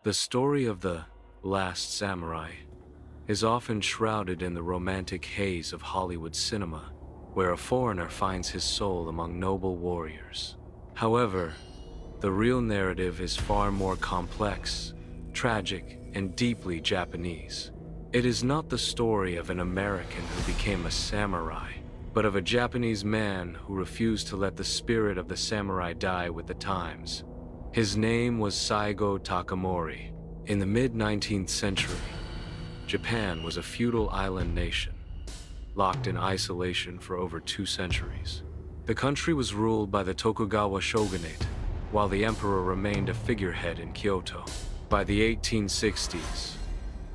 The story of the Last Samurai is often shrouded in the romantic haze of Hollywood cinema, where a foreigner finds his soul among noble warriors. However, the real narrative is far more complex, tragic, and deeply Japanese. It is not the story of an American who became a samurai, but of a Japanese man who refused to let the spirit of the samurai die with the times. His name was Saigō Takamori. In the mid-19th century, Japan was a feudal island nation, locked in isolation for over 2 centuries. The country was ruled by the Tokugawa shogunate, while the emperor remained a figurehead in Kyoto. By the 1860s,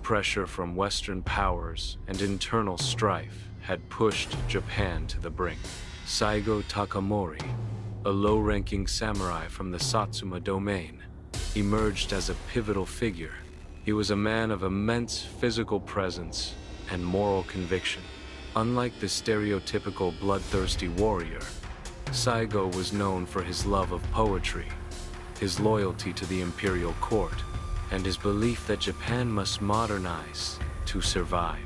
pressure from Western powers and internal strife had pushed Japan to the brink. Saigō Takamori, a low-ranking samurai from the Satsuma domain, emerged as a pivotal figure. He was a man of immense physical presence and moral conviction. Unlike the stereotypical bloodthirsty warrior, Saigo was known for his love of poetry, his loyalty to the imperial court, and his belief that Japan must modernize to survive.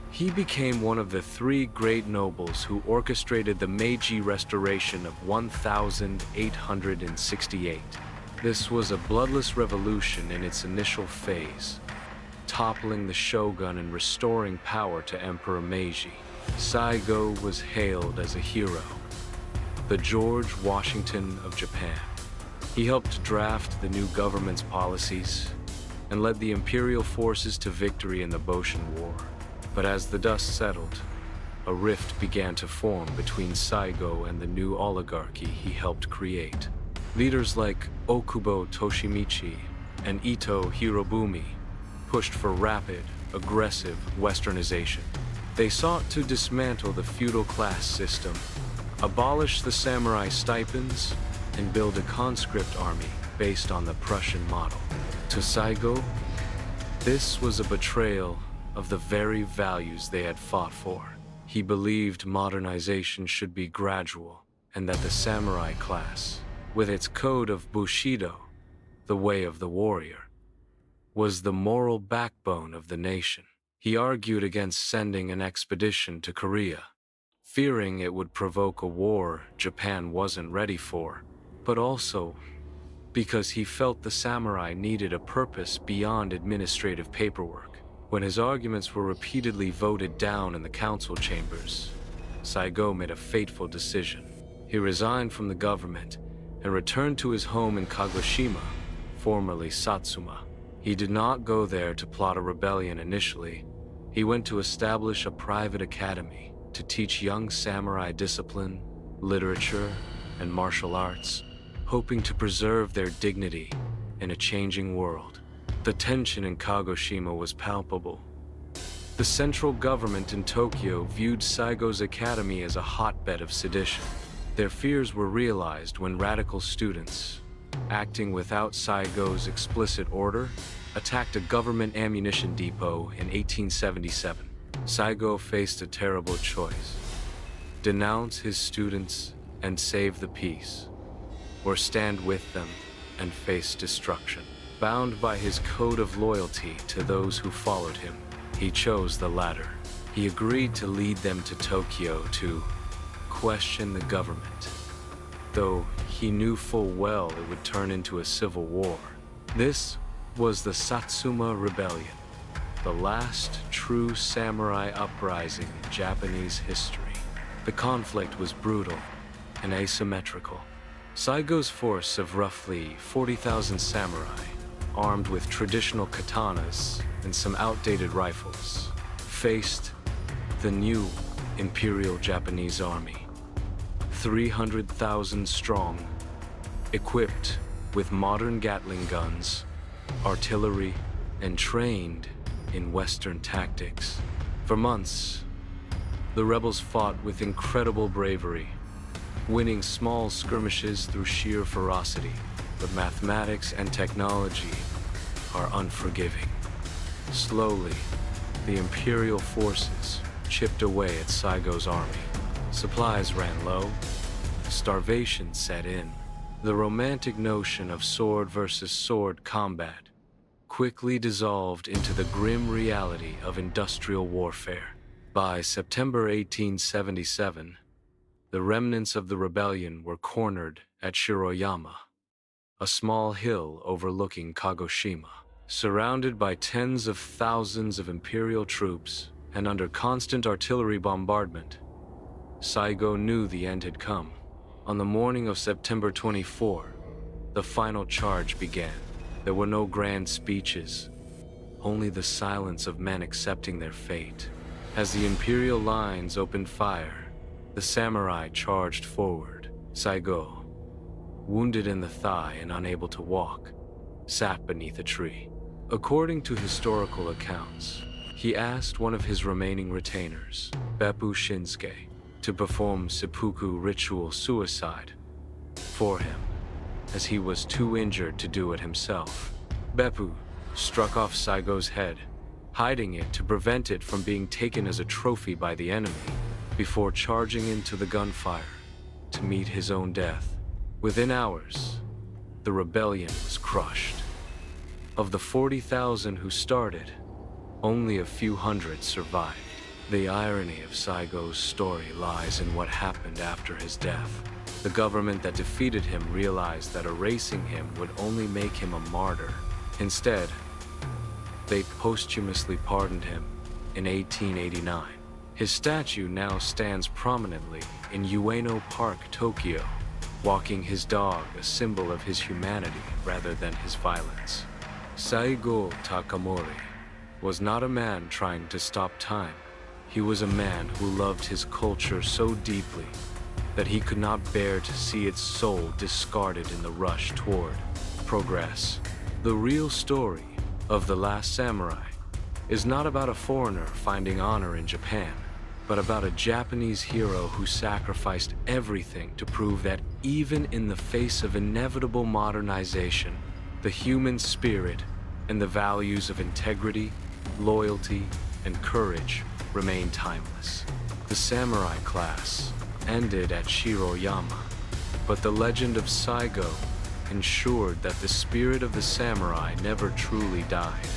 He became one of the 3 great nobles who orchestrated the Meiji Restoration of 1868. This was a bloodless revolution in its initial phase, toppling the shogun and restoring power to Emperor Meiji. Saigo was hailed as a hero, the George Washington of Japan. He helped draft the new government's policies and led the imperial forces to victory in the Boshin War. But as the dust settled, a rift began to form between Saigo and the new oligarchy he helped create. Leaders like Okubo Toshimichi and Ito Hirobumi pushed for rapid, aggressive westernization. They sought to dismantle the feudal class system, abolish the samurai stipends, and build a conscript army based on the Prussian model. To Saigo, this was a betrayal of the very values they had fought for. He believed modernization should be gradual, and that the samurai class, with its code of bushido, the way of the warrior, was the moral backbone of the nation. He argued against sending an expedition to Korea, fearing it would provoke a war Japan wasn't ready for, but also because he felt the samurai needed a purpose beyond administrative paperwork. When his arguments were repeatedly voted down in the council chambers, Saigo made a fateful decision. He resigned from the government and returned to his home in Kagoshima, formerly Satsuma. He did not go there to plot a rebellion initially. He went to establish a private academy to teach young samurai discipline, literature, and martial arts, hoping to preserve their dignity in a changing world. The tension in Kagoshima was palpable. The central government in Tokyo viewed Saigo's academy as a hotbed of sedition. Their fears were realized when radical students, acting without Saigo's explicit order, attacked a government ammunition depot in 1877. Saigo faced a terrible choice: denounce his students and save the peace, or stand with them and face destruction. Bound by his code of loyalty to those who followed him, he chose the latter. He agreed to lead them to Tokyo to question the government, though he knew full well it would turn into a civil war. This was the Satsuma Rebellion, the last true samurai uprising in Japanese history. The conflict was brutal and asymmetrical. Saigo's force of roughly 40,000 samurai, armed with traditional katanas and some outdated rifles, faced the new Imperial Japanese Army, 300,000 strong, equipped with modern Gatling guns, artillery, and trained in Western tactics. For months, the rebels fought with incredible bravery, winning small skirmishes through sheer ferocity. But mathematics and technology are unforgiving. Slowly, the Imperial forces chipped away at Saigo's army. Supplies ran low, starvation set in. The romantic notion of sword versus sword combat quickly dissolved into the grim reality of industrial warfare. By September 1877, the remnants of the rebellion were cornered at Shiroyama, a small hill overlooking Kagoshima. Surrounded by tens of thousands of imperial troops and under constant artillery bombardment, Saigo knew the end had come. On the morning of September 24, the final charge began. There were no grand speeches, only the silence of men accepting their fate. As the imperial lines opened fire, the samurai charged forward. Saigo, wounded in the thigh and unable to walk, sat beneath a tree. According to historical accounts, he asked one of his remaining retainers, Beppu Shinsuke, to perform seppuku ritual suicide for him, as he was too injured to do it himself. Beppu struck off Saigo's head, hiding it to prevent it from being taken as a trophy by the enemy, before charging into the gunfire to meet his own death. Within hours, the rebellion was crushed. Of the 40,000 who started, only a few hundred survived. The irony of Saigo's story lies in what happened after his death. The government that defeated him realized that erasing him would only make him a martyr. Instead, they posthumously pardoned him in 1889. His statue now stands prominently in Ueno Park, Tokyo, walking his dog, a symbol of his humanity rather than his violence. Saigō Takamori was not a man trying to stop time. He was a man who loved his culture so deeply that he could not bear to see its soul discarded in the rush toward progress. The real story of The Last Samurai is not about a foreigner finding honor in Japan, but about a Japanese hero who sacrificed everything to prove that even in the face of inevitable modernization, the human spirit and the values of integrity, loyalty, and courage remain timeless. The samurai class ended at Shiroyama, but the legend of Saigo ensured that the spirit of the samurai never truly died.